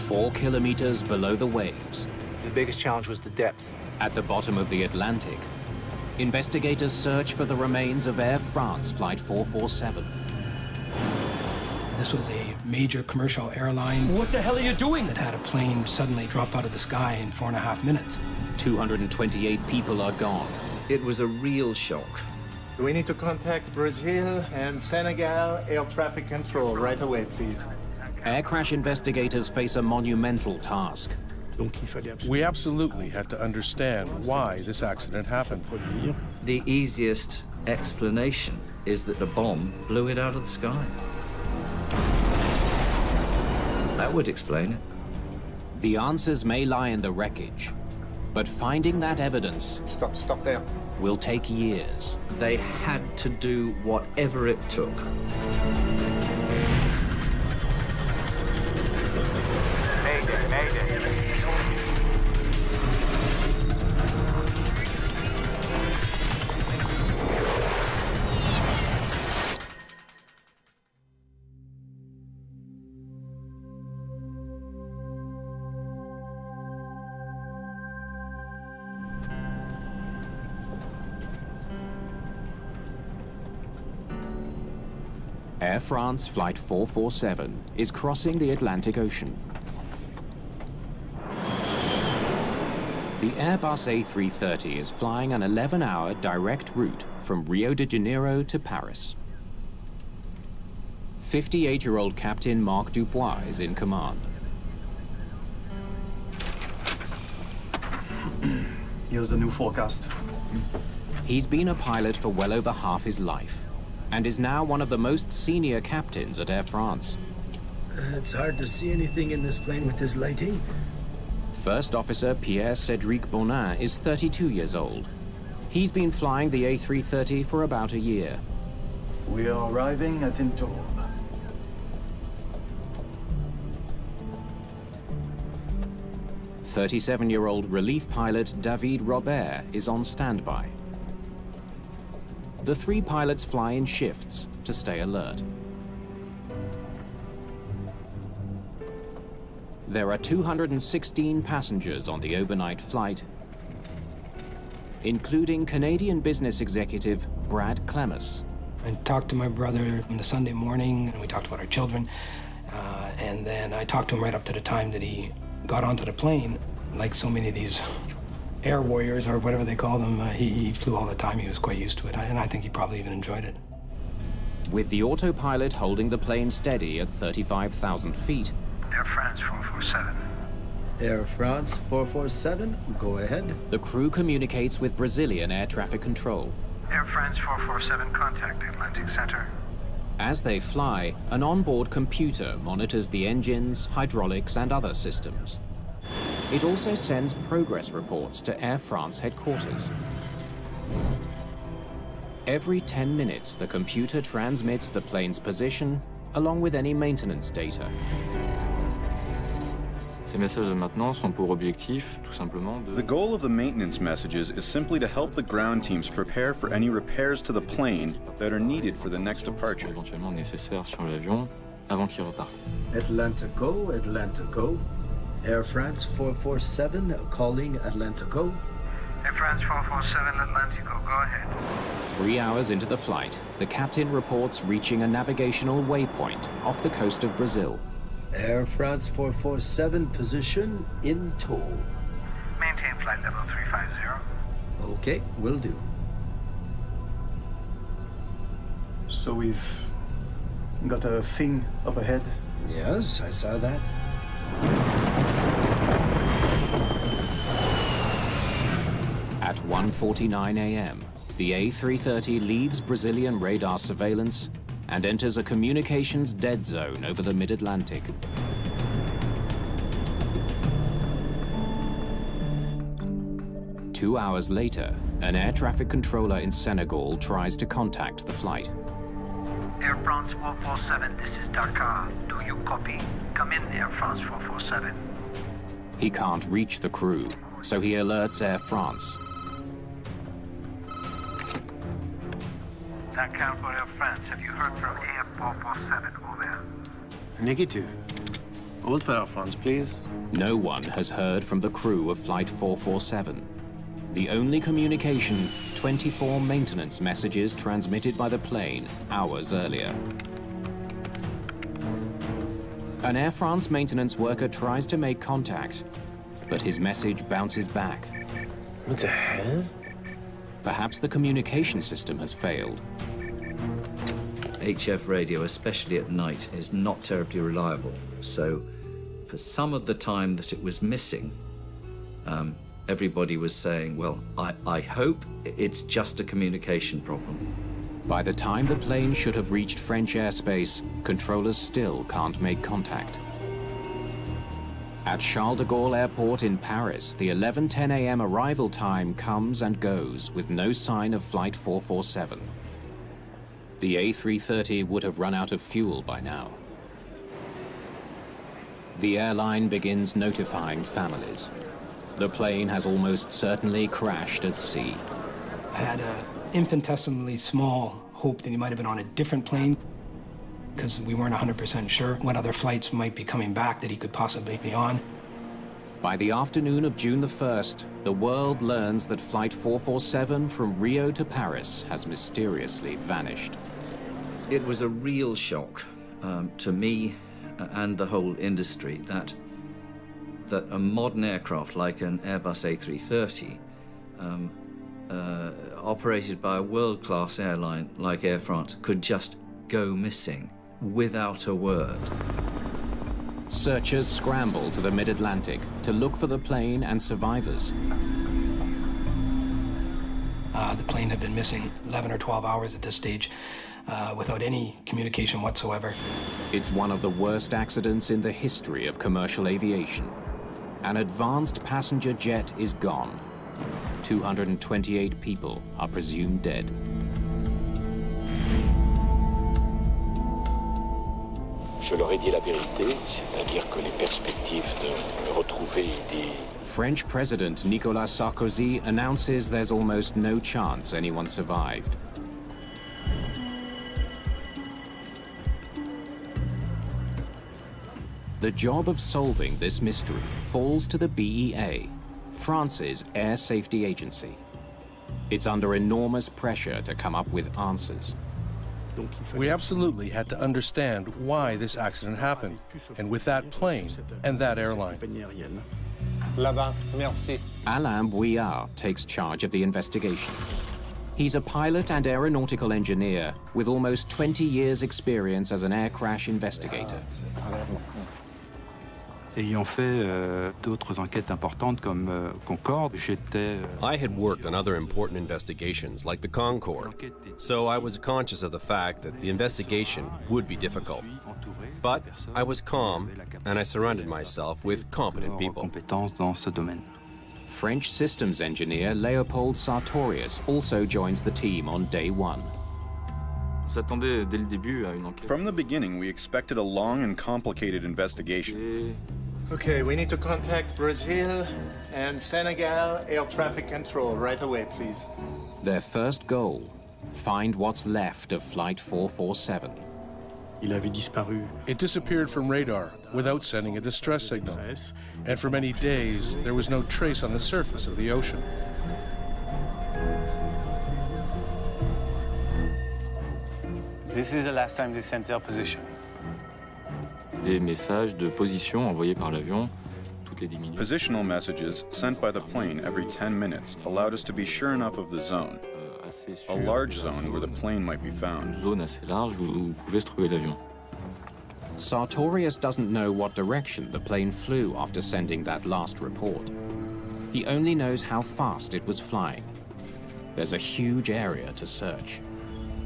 4 kilometers below the waves. The biggest challenge was the depth. At the bottom of the Atlantic, investigators search for the remains of Air France Flight 447. This was a major commercial airline. What the hell are you doing? That had a plane suddenly drop out of the sky in 4.5 minutes. 228 people are gone. It was a real shock. We need to contact Brazil and Senegal air traffic control right away, please. Air crash investigators face a monumental task. We absolutely had to understand why this accident happened. The easiest explanation is that the bomb blew it out of the sky. That would explain it. The answers may lie in the wreckage, but finding that evidence Stop there. will take years. They had to do whatever it took. Mayday, Mayday. Air France Flight 447 is crossing the Atlantic Ocean. The Airbus A330 is flying an 11-hour direct route from Rio de Janeiro to Paris. 58-year-old Captain Marc Dubois is in command. Here's the new forecast. He's been a pilot for well over half his life and is now one of the most senior captains at Air France. It's hard to see anything in this plane with this lighting. First Officer Pierre-Cédric Bonin is 32 years old. He's been flying the A330 for about a year. We are arriving at Intoul. "37-year-old relief pilot David Robert is on standby. The 3 pilots fly in shifts to stay alert. There are 216 passengers on the overnight flight, including Canadian business executive Brad Clemes. I talked to my brother on the Sunday morning, and we talked about our children. And then I talked to him right up to the time that he got onto the plane. Like so many of these air warriors, or whatever they call them, he flew all the time. He was quite used to it, and I think he probably even enjoyed it. With the autopilot holding the plane steady at 35,000 feet, Air France 447. Air France 447, go ahead. the crew communicates with Brazilian air traffic control. Air France 447, contact the Atlantic Center. As they fly, an onboard computer monitors the engines, hydraulics, and other systems. It also sends progress reports to Air France headquarters. Every 10 minutes, the computer transmits the plane's position, along with any maintenance data. Ces messages de maintenance ont pour objectif, tout simplement, The goal of the maintenance messages is simply to help the ground teams prepare for any repairs to the plane that are needed for the next departure. éventuellement nécessaires sur l'avion avant qu'il reparte. Atlanta go, Atlanta go. Air France 447, calling Atlanta go. Air France 447, Atlantico, go ahead. 3 hours into the flight, the captain reports reaching a navigational waypoint off the coast of Brazil. Air France 447, position in tow. Maintain flight level 350. Okay, will do. So we've got a thing up ahead. Yes, I saw that. At 1:49 a.m., the A330 leaves Brazilian radar surveillance and enters a communications dead zone over the mid-Atlantic. Two hours later, an air traffic controller in Senegal tries to contact the flight. Air France 447, this is Dakar. Do you copy? Come in, Air France 447. He can't reach the crew, so he alerts Air France. Dakar for Air France, have you heard from Air 447 over? Negative. Hold for Air France, please. No one has heard from the crew of Flight 447. The only communication, 24 maintenance messages transmitted by the plane hours earlier. An Air France maintenance worker tries to make contact, but his message bounces back. What the hell? Perhaps the communication system has failed. HF radio, especially at night, is not terribly reliable. So for some of the time that it was missing, everybody was saying, well, I hope it's just a communication problem. By the time the plane should have reached French airspace, controllers still can't make contact. At Charles de Gaulle Airport in Paris, the 11:10 a.m. arrival time comes and goes with no sign of Flight 447. The A330 would have run out of fuel by now. The airline begins notifying families. The plane has almost certainly crashed at sea. I had an infinitesimally small hope that he might have been on a different plane, because we weren't 100% sure what other flights might be coming back that he could possibly be on. By the afternoon of June the 1st, the world learns that Flight 447 from Rio to Paris has mysteriously vanished. It was a real shock to me and the whole industry that a modern aircraft like an Airbus A330, operated by a world-class airline like Air France, could just go missing without a word. Searchers scramble to the mid-Atlantic to look for the plane and survivors. The plane had been missing 11 or 12 hours at this stage, without any communication whatsoever. It's one of the worst accidents in the history of commercial aviation. An advanced passenger jet is gone. 228 people are presumed dead. Je leur ai dit la vérité, c'est-à-dire que les perspectives de retrouver des... French President Nicolas Sarkozy announces there's almost no chance anyone survived. The job of solving this mystery falls to the BEA, France's air safety agency. It's under enormous pressure to come up with answers. We absolutely had to understand why this accident happened, and with that plane and that airline. Alain Bouillard takes charge of the investigation. He's a pilot and aeronautical engineer with almost 20 years' experience as an air crash investigator. Ayant fait d'autres enquêtes importantes comme Concorde, j'étais... I had worked on other important investigations like the Concorde, so I was conscious of the fact that the investigation would be difficult. But I was calm, and I surrounded myself with competent people. French systems engineer Léopold Sartorius also joins the team on day one. From the beginning, we expected a long and complicated investigation. Okay, we need to contact Brazil and Senegal air traffic control right away, please. Their first goal, find what's left of Flight 447. It disappeared from radar without sending a distress signal. And for many days, there was no trace on the surface of the ocean. This is the last time they sent their position. Des messages de position envoyés par l'avion toutes les 10 minutes. Positional messages sent by the plane every 10 minutes allowed us to be sure enough of the zone. A large zone where the plane might be found. Zone assez large où pouvait se trouver l'avion. Sartorius doesn't know what direction the plane flew after sending that last report. He only knows how fast it was flying. There's a huge area to search.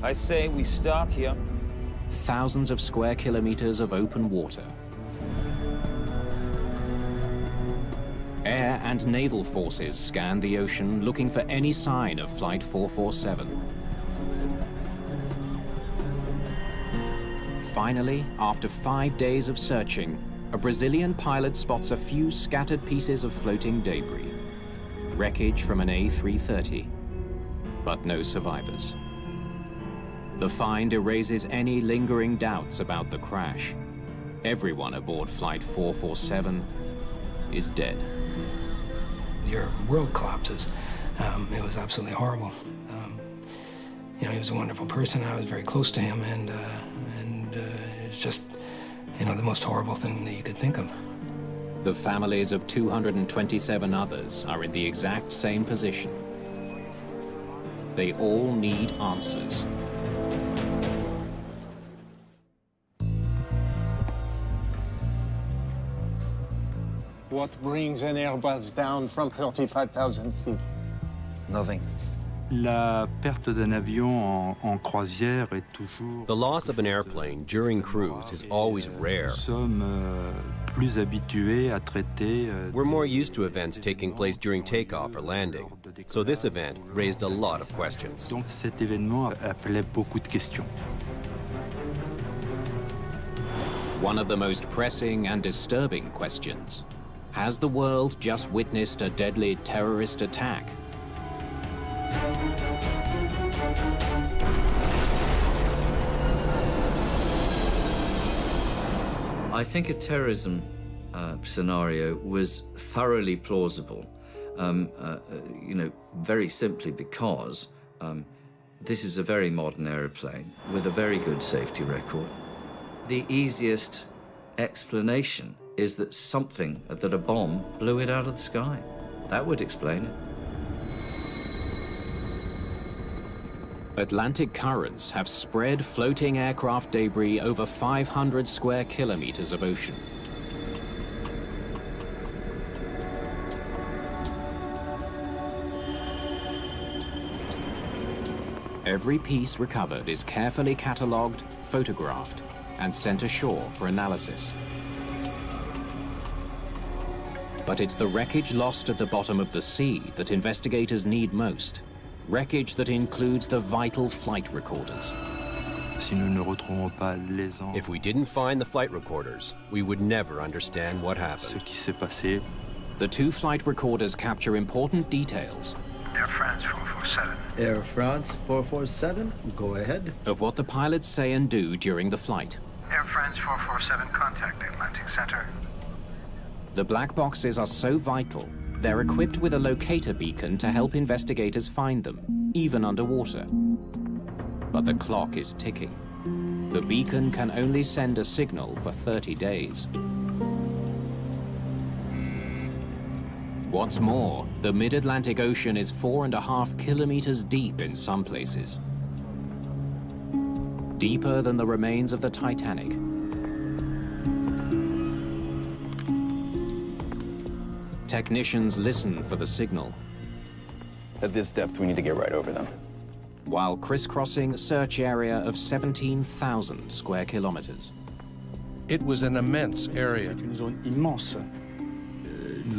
I say we start here. Thousands of square kilometers of open water. Air and naval forces scan the ocean looking for any sign of Flight 447. Finally, after 5 days of searching, a Brazilian pilot spots a few scattered pieces of floating debris. Wreckage from an A330, but no survivors. The find erases any lingering doubts about the crash. Everyone aboard Flight 447 is dead. Your world collapses. It was absolutely horrible. You know, he was a wonderful person. I was very close to him, and it's just, you know, the most horrible thing that you could think of. The families of 227 others are in the exact same position. They all need answers. What brings an Airbus down from 35,000 feet? Nothing. La perte d'un avion en croisière est toujours... The loss of an airplane during cruise is always rare. Nous sommes plus habitués à traiter... We're more used to events taking place during takeoff or landing, so this event raised a lot of questions. Donc cet événement appelait beaucoup de questions. One of the most pressing and disturbing questions: has the world just witnessed a deadly terrorist attack? I think a terrorism scenario was thoroughly plausible, you know, very simply because this is a very modern aeroplane with a very good safety record. The easiest explanation is that a bomb blew it out of the sky. That would explain it. Atlantic currents have spread floating aircraft debris over 500 square kilometers of ocean. Every piece recovered is carefully catalogued, photographed, and sent ashore for analysis. But it's the wreckage lost at the bottom of the sea that investigators need most. Wreckage that includes the vital flight recorders. If we didn't find the flight recorders, we would never understand what happened. The two flight recorders capture important details. Air France 447. Air France 447, go ahead. Of what the pilots say and do during the flight. Air France 447, contact the Atlantic Center. The black boxes are so vital, they're equipped with a locator beacon to help investigators find them, even underwater. But the clock is ticking. The beacon can only send a signal for 30 days. What's more, the mid-Atlantic Ocean is 4.5 kilometers deep in some places. Deeper than the remains of the Titanic. Technicians listen for the signal. At this depth, we need to get right over them. While crisscrossing a search area of 17,000 square kilometers. It was an immense area. Nous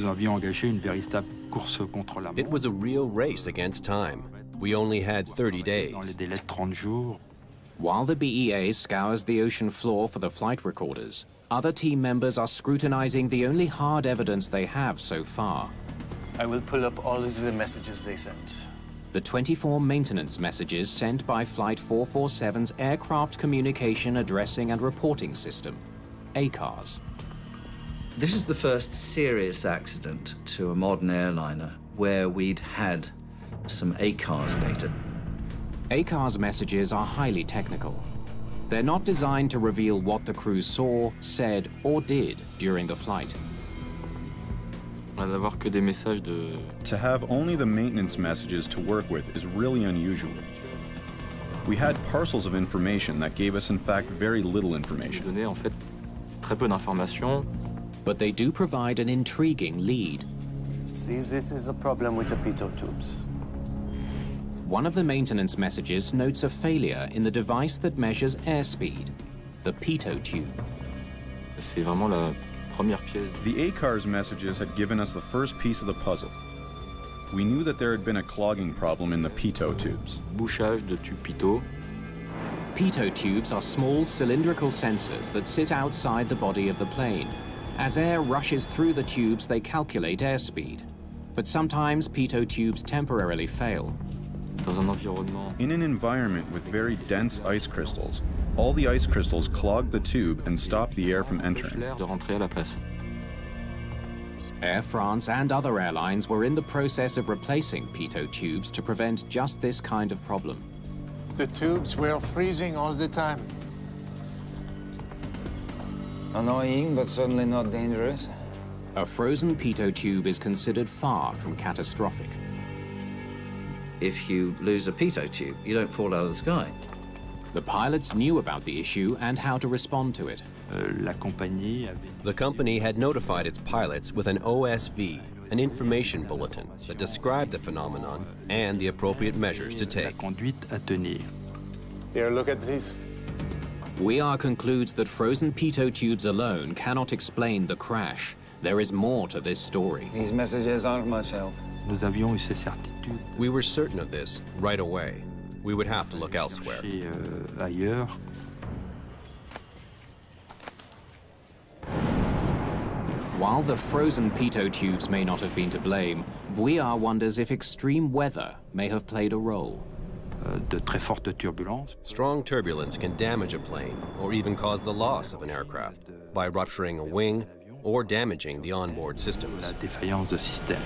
avions engagé une véritable course contre la mort. It was a real race against time. We only had 30 days. Dans les délais de 30 jours. While the BEA scours the ocean floor for the flight recorders, other team members are scrutinizing the only hard evidence they have so far. I will pull up all of the messages they sent. The 24 maintenance messages sent by Flight 447's Aircraft Communication Addressing and Reporting System, ACARS. This is the first serious accident to a modern airliner where we'd had some ACARS data. ACARS messages are highly technical. They're not designed to reveal what the crew saw, said, or did during the flight. To have only the maintenance messages to work with is really unusual. We had parcels of information that gave us, in fact, very little information. But they do provide an intriguing lead. See, this is a problem with the pitot tubes. One of the maintenance messages notes a failure in the device that measures airspeed, the pitot tube. The ACARS messages had given us the first piece of the puzzle. We knew that there had been a clogging problem in the pitot tubes. Bouchage de tube pitot. Pitot tubes are small cylindrical sensors that sit outside the body of the plane. As air rushes through the tubes, they calculate airspeed. But sometimes pitot tubes temporarily fail. Dans un environnement. In an environment with very dense ice crystals, all the ice crystals clog the tube and stop the air from entering. De rentrer à la place. Air France and other airlines were in the process of replacing pitot tubes to prevent just this kind of problem. The tubes were freezing all the time. Annoying, but certainly not dangerous. A frozen pitot tube is considered far from catastrophic. If you lose a pitot tube, you don't fall out of the sky. The pilots knew about the issue and how to respond to it. The company had notified its pilots with an OSV, an information bulletin that described the phenomenon and the appropriate measures to take. Here, look at this. Bouillard concludes that frozen pitot tubes alone cannot explain the crash. There is more to this story. These messages aren't much help. Nous avions eu ces certitudes. We were certain of this right away. We would have to look elsewhere. Ailleurs. While the frozen pitot tubes may not have been to blame, Bouillard wonders if extreme weather may have played a role. De très fortes turbulences. Strong turbulence can damage a plane or even cause the loss of an aircraft by rupturing a wing or damaging the onboard systems. La défaillance de système.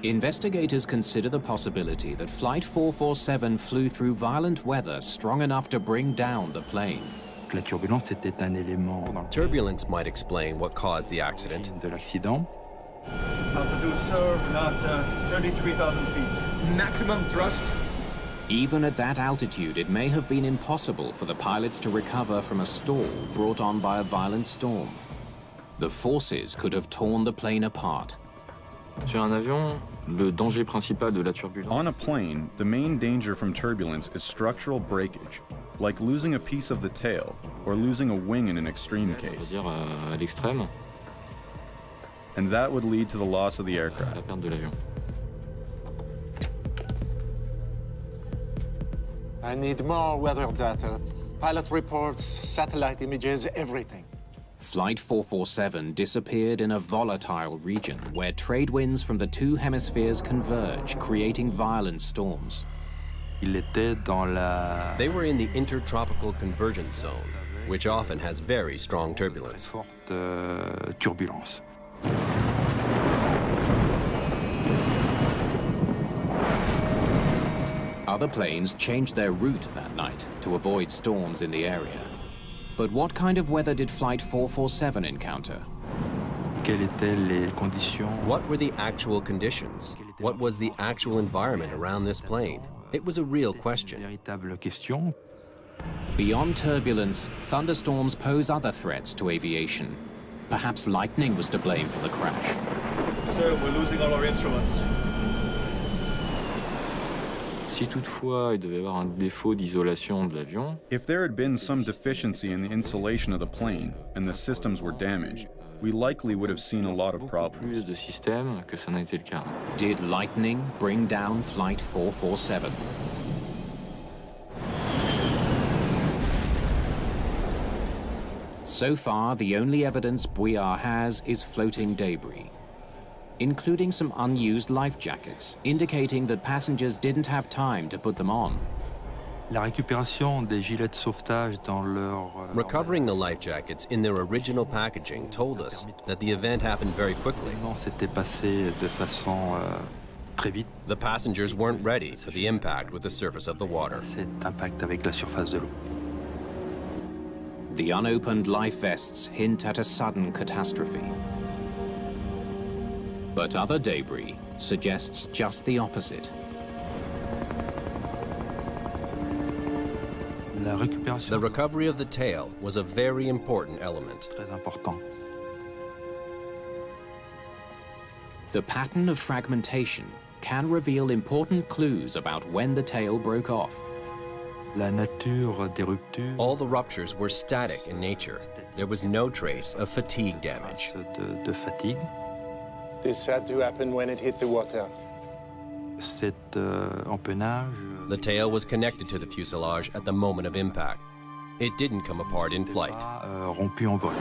Investigators consider the possibility that Flight 447 flew through violent weather strong enough to bring down the plane. La turbulence était un élément dans Turbulence might explain what caused the accident. de l'accident. Altitude, sir, about 33,000 feet. Maximum thrust. Even at that altitude, it may have been impossible for the pilots to recover from a stall brought on by a violent storm. The forces could have torn the plane apart. Sur un avion, le danger principal de la turbulence. On a plane, the main danger from turbulence is structural breakage, like losing a piece of the tail or losing a wing in an extreme case. C'est-à-dire à l'extrême. And that would lead to the loss of the La aircraft. perte de l'avion. I need more weather data. Pilot reports, satellite images, everything. Flight 447 disappeared in a volatile region where trade winds from the two hemispheres converge, creating violent storms. Il était dans la They were in the intertropical convergence zone, which often has very strong turbulence. forte turbulence. Other planes changed their route that night to avoid storms in the area. But what kind of weather did Flight 447 encounter? Quelles étaient les conditions? What were the actual conditions? What was the actual environment around this plane? It was a real question. Véritable question. Beyond turbulence, thunderstorms pose other threats to aviation. Perhaps lightning was to blame for the crash. Sir, we're losing all our instruments. Si toutefois il devait y avoir un défaut d'isolation de l'avion, If there had been some deficiency in the insulation of the plane and the systems were damaged, we likely would have seen a lot of problems. plus de systèmes que ça n'a été le cas. Did lightning bring down Flight 447? So far, the only evidence Bouillard has is floating debris, including some unused life jackets, indicating that passengers didn't have time to put them on. La récupération des gilets de sauvetage dans leur Recovering the life jackets in their original packaging told us that the event happened very quickly. s'était passé de façon très vite. The passengers weren't ready for the impact with the surface of the water. Cet impact avec la surface de l'eau. The unopened life vests hint at a sudden catastrophe. But other debris suggests just the opposite. La récupération The recovery of the tail was a very important element. très important. The pattern of fragmentation can reveal important clues about when the tail broke off. La nature des ruptures All the ruptures were static in nature. There was no trace of fatigue damage. de fatigue. This had to happen when it hit the water. Cet empennage The tail was connected to the fuselage at the moment of impact. It didn't come apart in flight. rompu en vol.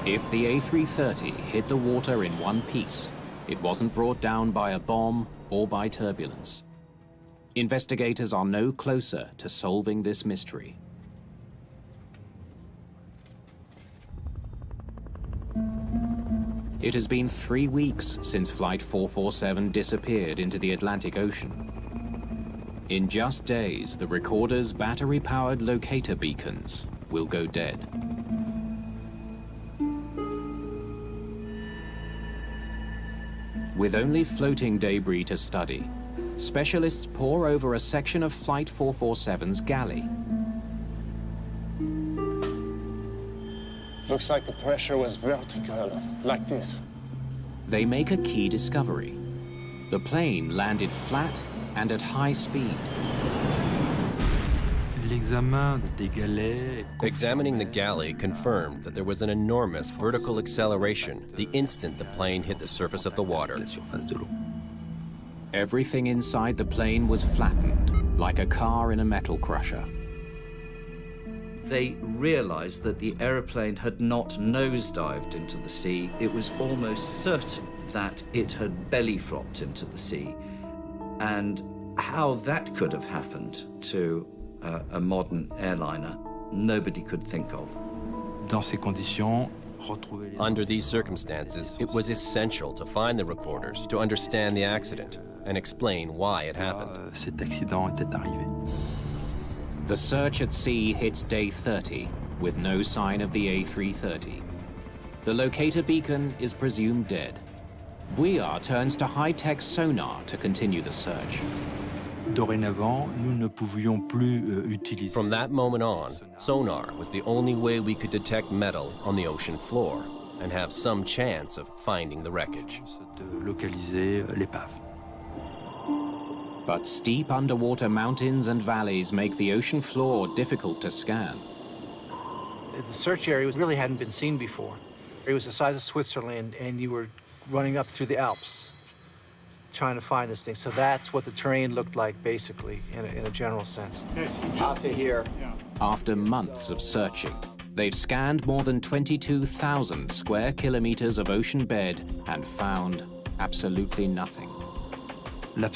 If the A330 hit the water in one piece, It wasn't brought down by a bomb or by turbulence. Investigators are no closer to solving this mystery. It has been 3 weeks since Flight 447 disappeared into the Atlantic Ocean. In just days, the recorder's battery-powered locator beacons will go dead. With only floating debris to study, specialists pore over a section of Flight 447's galley. Looks like the pressure was vertical, like this. They make a key discovery. The plane landed flat and at high speed. Examining the galley confirmed that there was an enormous vertical acceleration the instant the plane hit the surface of the water. Everything inside the plane was flattened, like a car in a metal crusher. They realized that the aeroplane had not nosedived into the sea. It was almost certain that it had belly flopped into the sea. And how that could have happened to a modern airliner, nobody could think of. Under these circumstances, it was essential to find the recorders to understand the accident and explain why it happened. The search at sea hits day 30 with no sign of the A330. The locator beacon is presumed dead. Bouillard turns to high-tech sonar to continue the search. From that moment on, sonar was the only way we could detect metal on the ocean floor and have some chance of finding the wreckage. But steep underwater mountains and valleys make the ocean floor difficult to scan. The search area really hadn't been seen before. It was the size of Switzerland, and you were running up through the Alps trying to find this thing. So that's what the terrain looked like, basically, in a general sense. Out to here. After months of searching, they've scanned more than 22,000 square kilometers of ocean bed and found absolutely nothing. The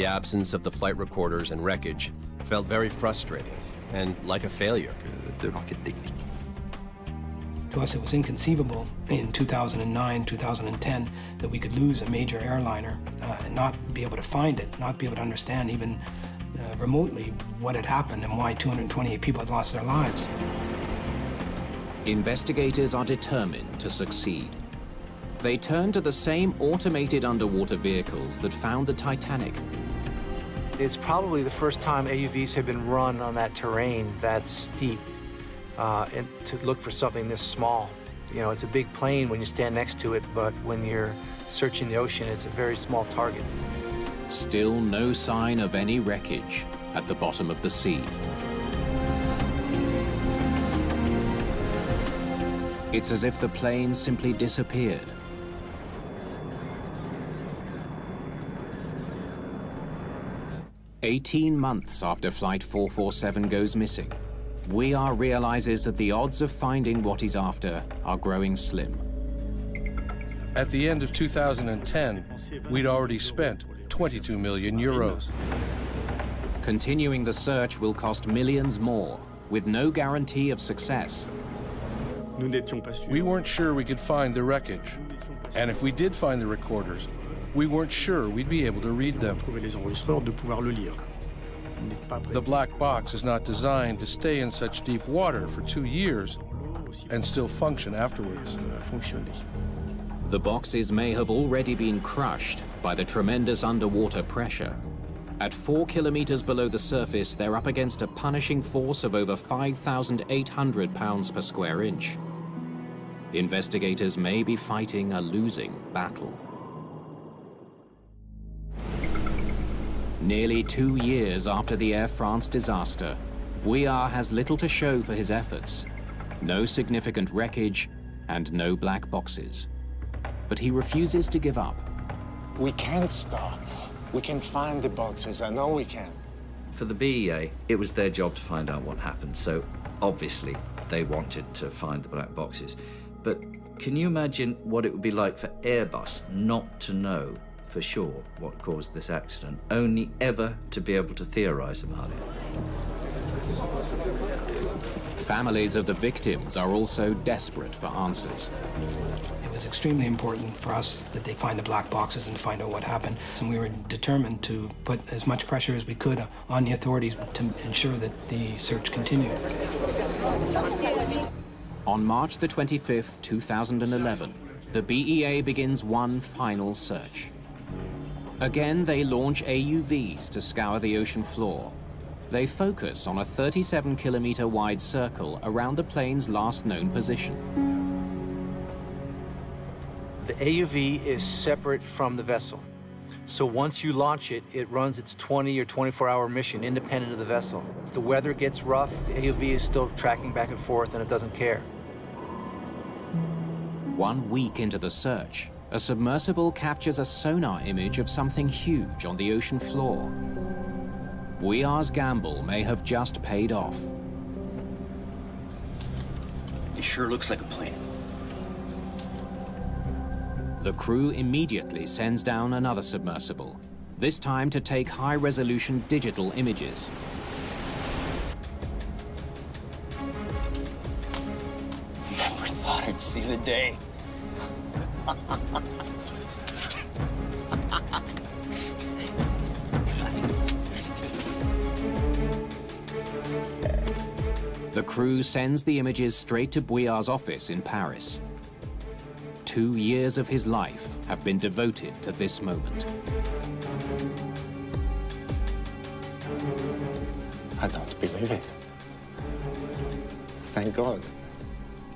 absence of the flight recorders and wreckage felt very frustrating and like a failure. To us, it was inconceivable in 2009, 2010, that we could lose a major airliner and not be able to find it, not be able to understand even remotely what had happened and why 228 people had lost their lives. Investigators are determined to succeed. They turn to the same automated underwater vehicles that found the Titanic. It's probably the first time AUVs have been run on that terrain that steep. And to look for something this small. You know, it's a big plane when you stand next to it, but when you're searching the ocean, it's a very small target. Still no sign of any wreckage at the bottom of the sea. It's as if the plane simply disappeared. "18 months after Flight 447 goes missing, Bouillard realizes that the odds of finding what he's after are growing slim. At the end of 2010, we'd already spent 22 million euros. Continuing the search will cost millions more, with no guarantee of success. We weren't sure we could find the wreckage. And if we did find the recorders, we weren't sure we'd be able to read them. The black box is not designed to stay in such deep water for 2 years and still function afterwards. The boxes may have already been crushed by the tremendous underwater pressure. At 4 kilometers below the surface, they're up against a punishing force of over 5,800 pounds per square inch. Investigators may be fighting a losing battle. Nearly 2 years after the Air France disaster, Bouillard has little to show for his efforts. No significant wreckage and no black boxes. But he refuses to give up. We can't stop. We can find the boxes. I know we can. For the BEA, it was their job to find out what happened, so obviously they wanted to find the black boxes. But Can you imagine what it would be like for Airbus not to know for sure what caused this accident, only ever to be able to theorize about it? Families of the victims are also desperate for answers. It was extremely important for us that they find the black boxes and find out what happened. And we were determined to put as much pressure as we could on the authorities to ensure that the search continued. On March the 25th, 2011, the BEA begins one final search. Again, they launch AUVs to scour the ocean floor. They focus on a 37-kilometer wide circle around the plane's last known position. The AUV is separate from the vessel. So once you launch it, it runs its 20 or 24-hour mission independent of the vessel. If the weather gets rough, the AUV is still tracking back and forth and it doesn't care. 1 week into the search, a submersible captures a sonar image of something huge on the ocean floor. Bouillard's gamble may have just paid off. It sure looks like a plane. The crew immediately sends down another submersible, this time to take high-resolution digital images. Never thought I'd see the day. The crew sends the images straight to Bouillard's office in Paris. 2 years of his life have been devoted to this moment. I don't believe it. Thank God.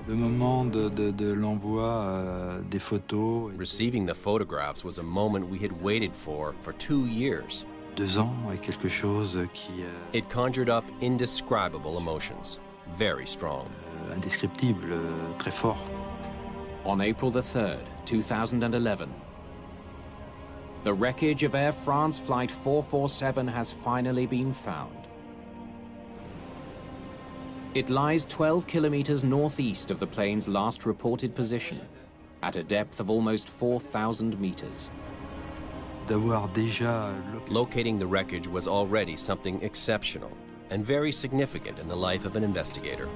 Le moment de l'envoi des photos. Receiving the photographs was a moment we had waited for 2 years. 2 ans et quelque chose qui... It conjured up indescribable emotions, very strong. Indescriptible, très fort. On April the 3rd, 2011, the wreckage of Air France Flight 447 has finally been found. It lies 12 kilometers northeast of the plane's last reported position, at a depth of almost 4,000 meters. Locating the wreckage was already something exceptional and very significant in the life of an investigator.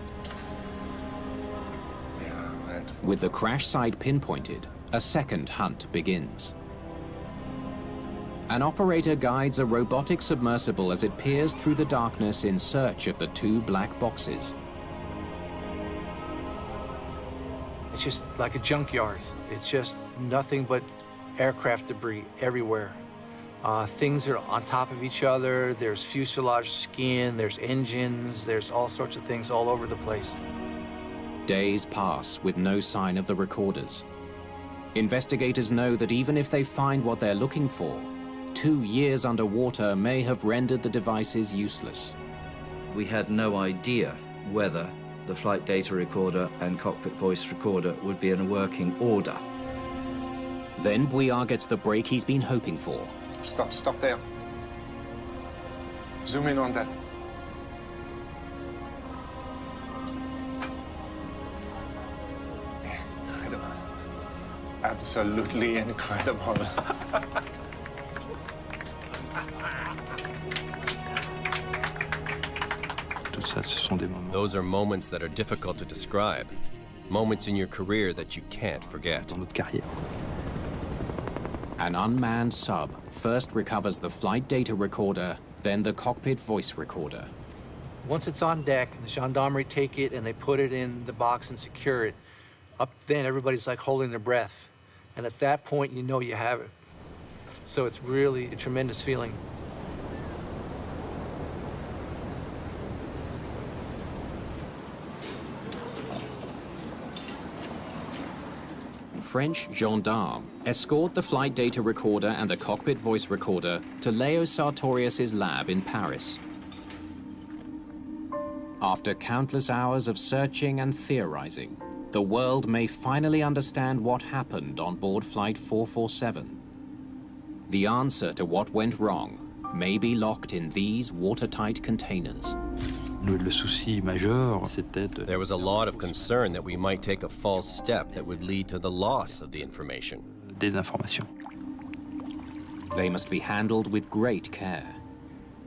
With the crash site pinpointed, a second hunt begins. An operator guides a robotic submersible as it peers through the darkness in search of the 2 black boxes. It's just like a junkyard. It's just nothing but aircraft debris everywhere. Things are on top of each other. There's fuselage skin, there's engines, there's all sorts of things all over the place. Days pass with no sign of the recorders. Investigators know that even if they find what they're looking for, 2 years underwater may have rendered the devices useless. We had no idea whether the flight data recorder and cockpit voice recorder would be in a working order. Then Bouillard gets the break he's been hoping for. Stop there. Zoom in on that. Incredible. Absolutely incredible. Those are moments that are difficult to describe. Moments in your career that you can't forget. An unmanned sub first recovers the flight data recorder, then the cockpit voice recorder. Once it's on deck, the gendarmerie take it and they put it in the box and secure it. Up then, everybody's like holding their breath. And at that point, you know you have it. So it's really a tremendous feeling. French gendarmes escort the flight data recorder and the cockpit voice recorder to Leo Sartorius' lab in Paris. After countless hours of searching and theorizing, the world may finally understand what happened on board Flight 447. The answer to what went wrong may be locked in these watertight containers. Le souci majeur, c'était de... There was a lot of concern that we might take a false step that would lead to the loss of the information. Désinformation. They must be handled with great care.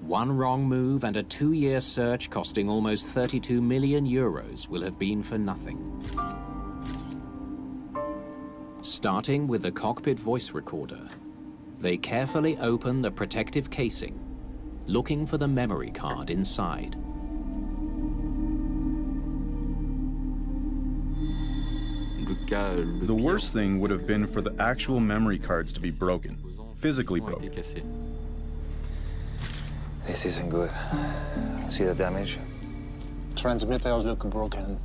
One wrong move and a 2-year search costing almost 32 million euros will have been for nothing. Starting with the cockpit voice recorder, they carefully open the protective casing, looking for the memory card inside. The worst thing would have been for the actual memory cards to be broken, physically broken. This isn't good. See the damage? Transmitters look broken.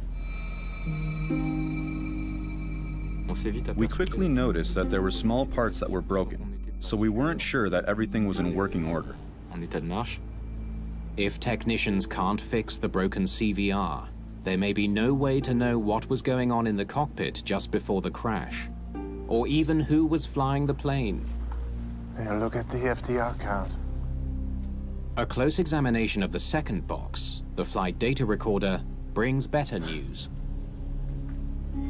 We quickly noticed that there were small parts that were broken, so we weren't sure that everything was in working order. If technicians can't fix the broken CVR, there may be no way to know what was going on in the cockpit just before the crash, or even who was flying the plane. Yeah, look at the FDR count. A close examination of the second box, the flight data recorder, brings better news.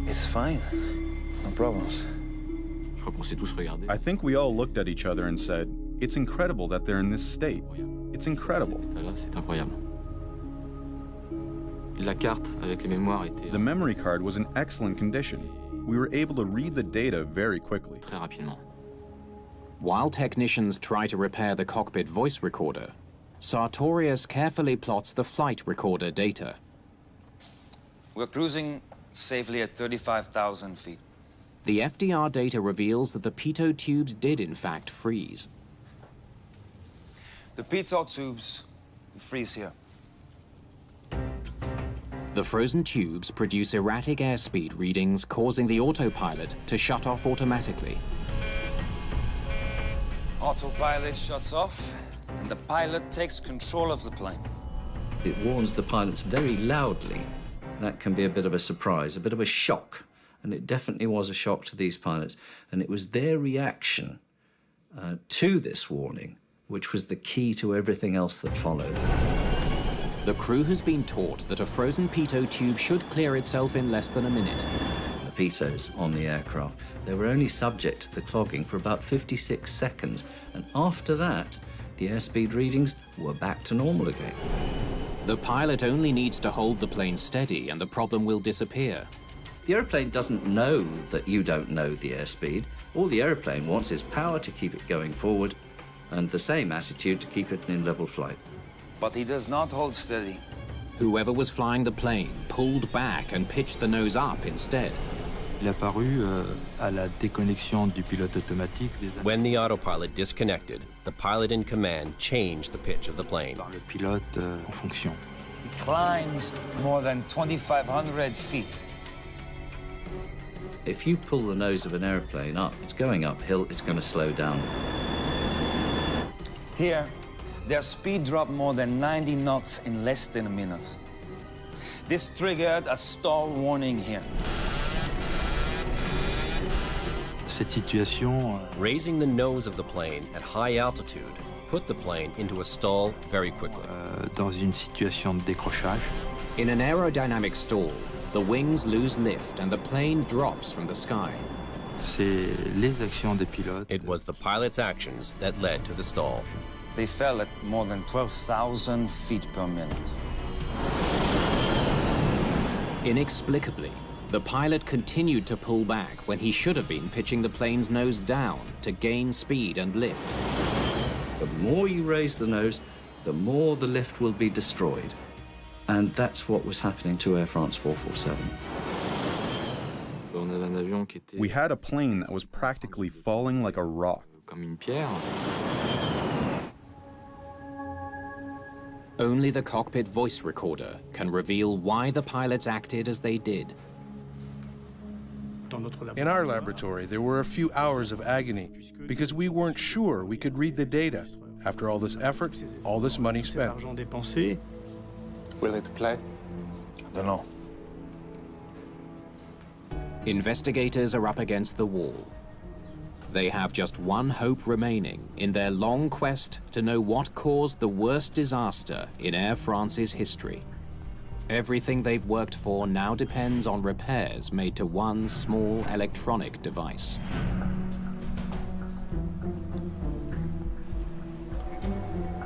It's fine. No problems. I think we all looked at each other and said, it's incredible that they're in this state. It's incredible. The memory card was in excellent condition. We were able to read the data very quickly. While technicians try to repair the cockpit voice recorder, Sartorius carefully plots the flight recorder data. We're cruising safely at 35,000 feet. The FDR data reveals that the pitot tubes did in fact freeze. The pitot tubes freeze here. The frozen tubes produce erratic airspeed readings, causing the autopilot to shut off automatically. Autopilot shuts off, and the pilot takes control of the plane. It warns the pilots very loudly. That can be a bit of a surprise, a bit of a shock. And it definitely was a shock to these pilots. And it was their reaction to this warning which was the key to everything else that followed. The crew has been taught that a frozen pitot tube should clear itself in less than a minute. The pitots on the aircraft, they were only subject to the clogging for about 56 seconds. And after that, the airspeed readings were back to normal again. The pilot only needs to hold the plane steady and the problem will disappear. The airplane doesn't know that you don't know the airspeed. All the airplane wants is power to keep it going forward and the same attitude to keep it in level flight. But he does not hold steady. Whoever was flying the plane pulled back and pitched the nose up instead. Il a paru à la déconnexion du pilote automatique. When the autopilot disconnected, the pilot in command changed the pitch of the plane. Le pilote en fonction. He climbs more than 2,500 feet. If you pull the nose of an airplane up, it's going uphill, it's going to slow down. Here, their speed dropped more than 90 knots in less than a minute. This triggered a stall warning here. Cette situation... Raising the nose of the plane at high altitude put the plane into a stall very quickly. Dans une situation de décrochage. In an aerodynamic stall, the wings lose lift and the plane drops from the sky. C'est les actions des pilotes. It was the pilot's actions that led to the stall. They fell at more than 12,000 feet per minute. Inexplicably, the pilot continued to pull back when he should have been pitching the plane's nose down to gain speed and lift. The more you raise the nose, the more the lift will be destroyed. And that's what was happening to Air France 447. We had a plane that was practically falling like a rock. Only the cockpit voice recorder can reveal why the pilots acted as they did. In our laboratory, there were a few hours of agony because we weren't sure we could read the data after all this effort, all this money spent. Will it play? I don't know. Investigators are up against the wall. They have just one hope remaining in their long quest to know what caused the worst disaster in Air France's history. Everything they've worked for now depends on repairs made to one small electronic device.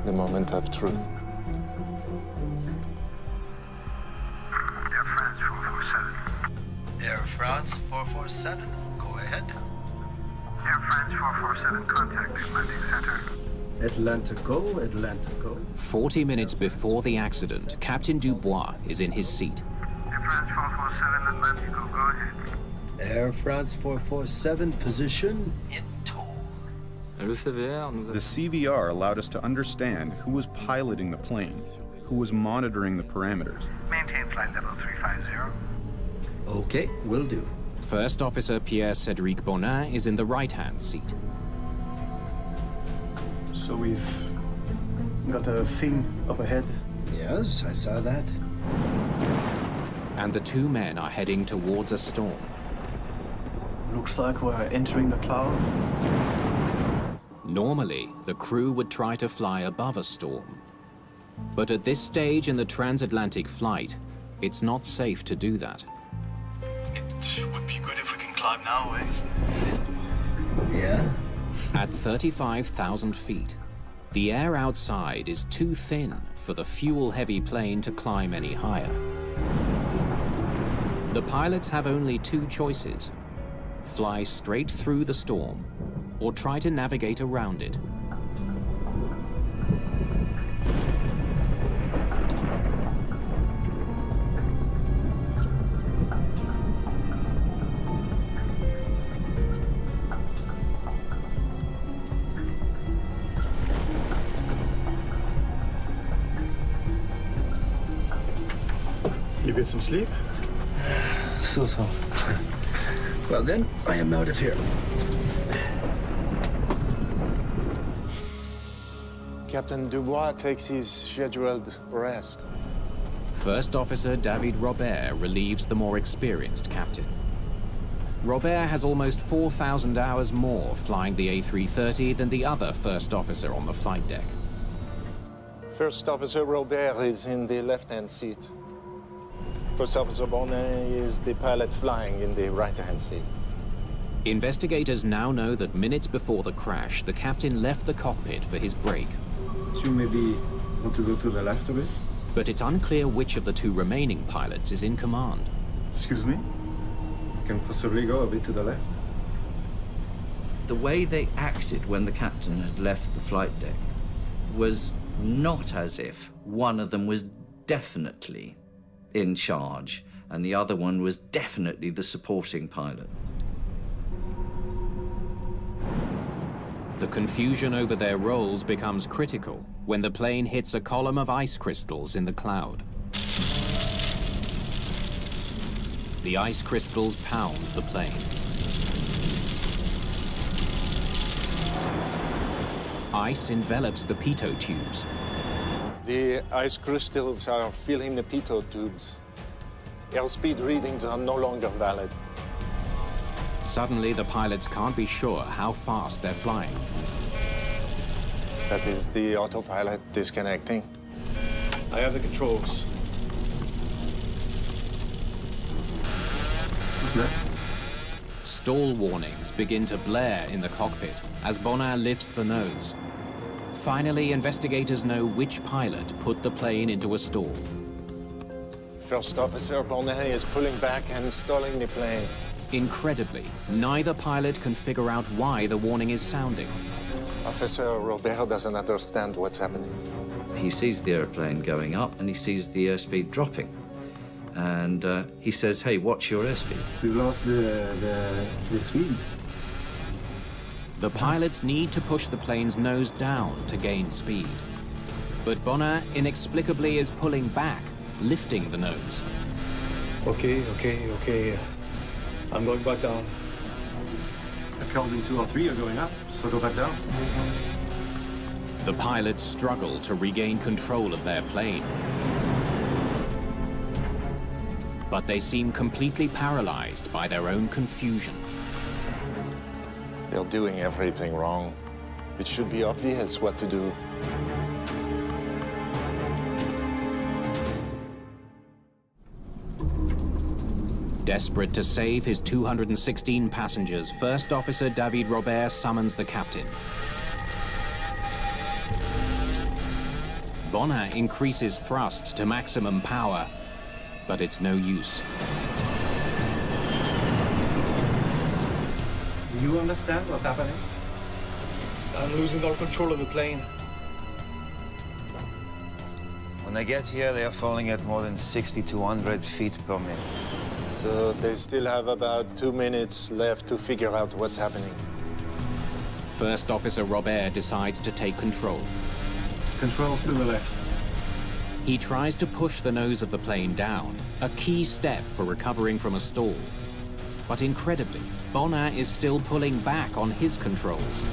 The moment of truth. Air France 447. Air France 447, go ahead. Air France 447, contact Atlantic Center. Atlanta Go, Atlanta Go. 40 minutes before the accident, Captain Dubois is in his seat. Air France 447, Atlantic Go, go ahead. Air France 447, position in tow. Le CVR nous a... The CVR allowed us to understand who was piloting the plane, who was monitoring the parameters. Maintain flight level 350. Okay, will do. First Officer Pierre-Cédric Bonin is in the right-hand seat. So we've got a thing up ahead. Yes, I saw that. And the two men are heading towards a storm. Looks like we're entering the cloud. Normally, the crew would try to fly above a storm. But at this stage in the transatlantic flight, it's not safe to do that. It would be good if we can climb now, eh? Yeah? At 35,000 feet, the air outside is too thin for the fuel-heavy plane to climb any higher. The pilots have only two choices: fly straight through the storm or try to navigate around it. You get some sleep? So. Well then, I am out of here. Captain Dubois takes his scheduled rest. First Officer David Robert relieves the more experienced captain. Robert has almost 4,000 hours more flying the A330 than the other first officer on the flight deck. First Officer Robert is in the left-hand seat. First Officer Bonin is the pilot flying in the right-hand seat. Investigators now know that minutes before the crash, the captain left the cockpit for his break. So you maybe want to go to the left a bit? But it's unclear which of the two remaining pilots is in command. Excuse me? You can possibly go a bit to the left. The way they acted when the captain had left the flight deck was not as if one of them was definitely in charge and the other one was definitely the supporting pilot. The confusion over their roles becomes critical when the plane hits a column of ice crystals in the cloud. The ice crystals pound the plane. Ice envelops the pitot tubes. The ice crystals are filling the pitot tubes. Airspeed readings are no longer valid. Suddenly, the pilots can't be sure how fast they're flying. That is the autopilot disconnecting. I have the controls. What's that? Stall warnings begin to blare in the cockpit as Bonin lifts the nose. Finally, investigators know which pilot put the plane into a stall. First Officer Bonin is pulling back and stalling the plane. Incredibly, neither pilot can figure out why the warning is sounding. Officer Robert doesn't understand what's happening. He sees the airplane going up and he sees the airspeed dropping. And he says, hey, watch your airspeed. We lost the speed. The pilots need to push the plane's nose down to gain speed. But Bonin inexplicably is pulling back, lifting the nose. Okay. I'm going back down. A Kelvin 2 or 3 are going up, so go back down. The pilots struggle to regain control of their plane. But they seem completely paralyzed by their own confusion. They're doing everything wrong. It should be obvious what to do. Desperate to save his 216 passengers, First Officer David Robert summons the captain. Bonin increases thrust to maximum power, but it's no use. Do you understand what's happening? I'm losing all control of the plane. When they get here, they are falling at more than 6,200 feet per minute. So they still have about 2 minutes left to figure out what's happening. First Officer Robert decides to take control. Controls to the left. He tries to push the nose of the plane down, a key step for recovering from a stall. But incredibly, Bonin is still pulling back on his controls.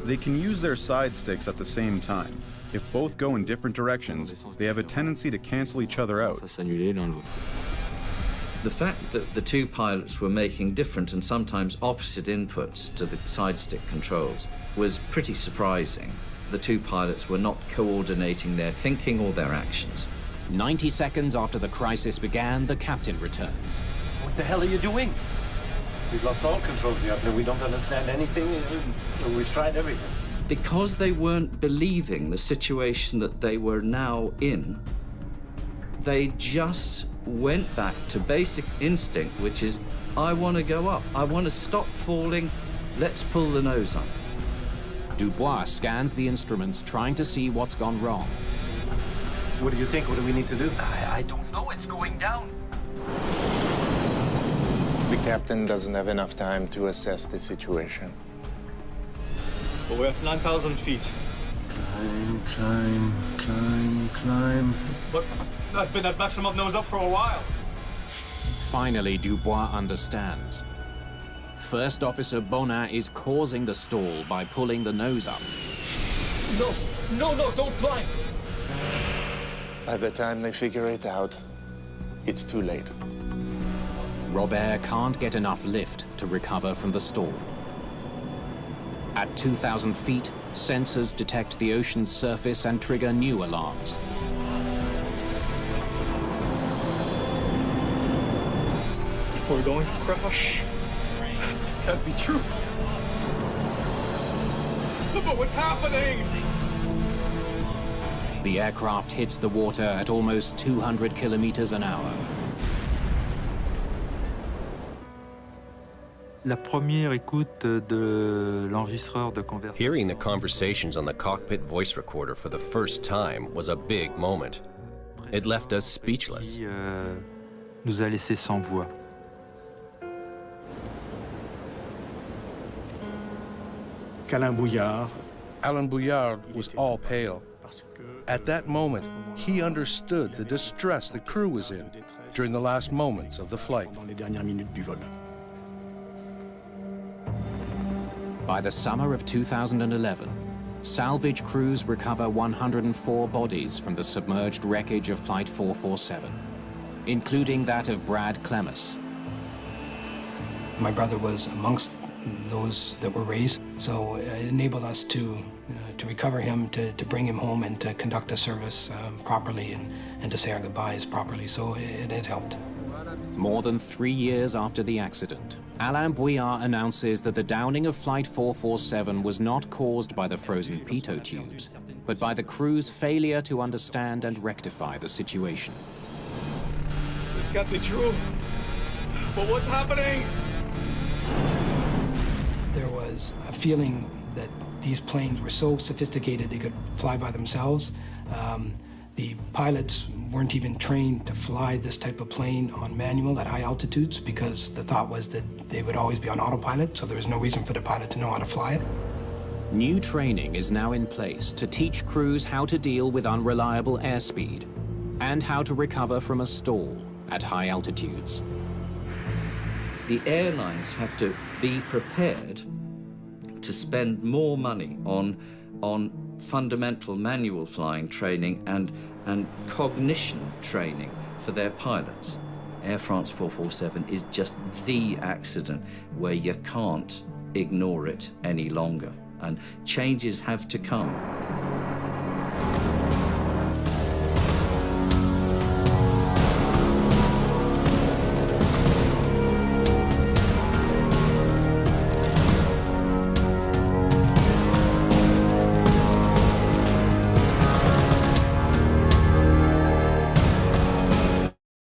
They can use their side sticks at the same time. If both go in different directions, they have a tendency to cancel each other out. The fact that the two pilots were making different and sometimes opposite inputs to the side stick controls was pretty surprising. The two pilots were not coordinating their thinking or their actions. 90 seconds after the crisis began, the captain returns. What the hell are you doing? We've lost all controls here. We don't understand anything. We've tried everything. Because they weren't believing the situation that they were now in, they just went back to basic instinct, which is, I want to go up. I want to stop falling. Let's pull the nose up. Dubois scans the instruments, trying to see what's gone wrong. What do you think? What do we need to do? I don't know. It's going down. The captain doesn't have enough time to assess the situation. Well, we're at 9,000 feet. Climb. But I've been at maximum nose up for a while. Finally, Dubois understands. First Officer Bonin is causing the stall by pulling the nose up. No, don't climb. By the time they figure it out, it's too late. Robert can't get enough lift to recover from the stall. At 2,000 feet, sensors detect the ocean's surface and trigger new alarms. We're going to crash. This can't be true. But what's happening? The aircraft hits the water at almost 200 kilometers an hour. Hearing the conversations on the cockpit voice recorder for the first time was a big moment. It left us speechless. Nous a laissé sans voix. Alain Bouillard was all pale. At that moment, he understood the distress the crew was in during the last moments of the flight. By the summer of 2011, salvage crews recover 104 bodies from the submerged wreckage of Flight 447, including that of Brad Clemes. My brother was amongst those that were raised, so it enabled us to recover him, to bring him home and to conduct a service properly and to say our goodbyes properly, so it helped. More than 3 years after the accident, Alain Bouillard announces that the downing of Flight 447 was not caused by the frozen pitot tubes, but by the crew's failure to understand and rectify the situation. This can't be true. But what's happening? There was a feeling that these planes were so sophisticated they could fly by themselves. The pilots weren't even trained to fly this type of plane on manual at high altitudes because the thought was that they would always be on autopilot, so there was no reason for the pilot to know how to fly it. New training is now in place to teach crews how to deal with unreliable airspeed and how to recover from a stall at high altitudes. The airlines have to be prepared to spend more money on fundamental manual flying training and cognition training for their pilots. Air France 447 is just the accident where you can't ignore it any longer, and changes have to come.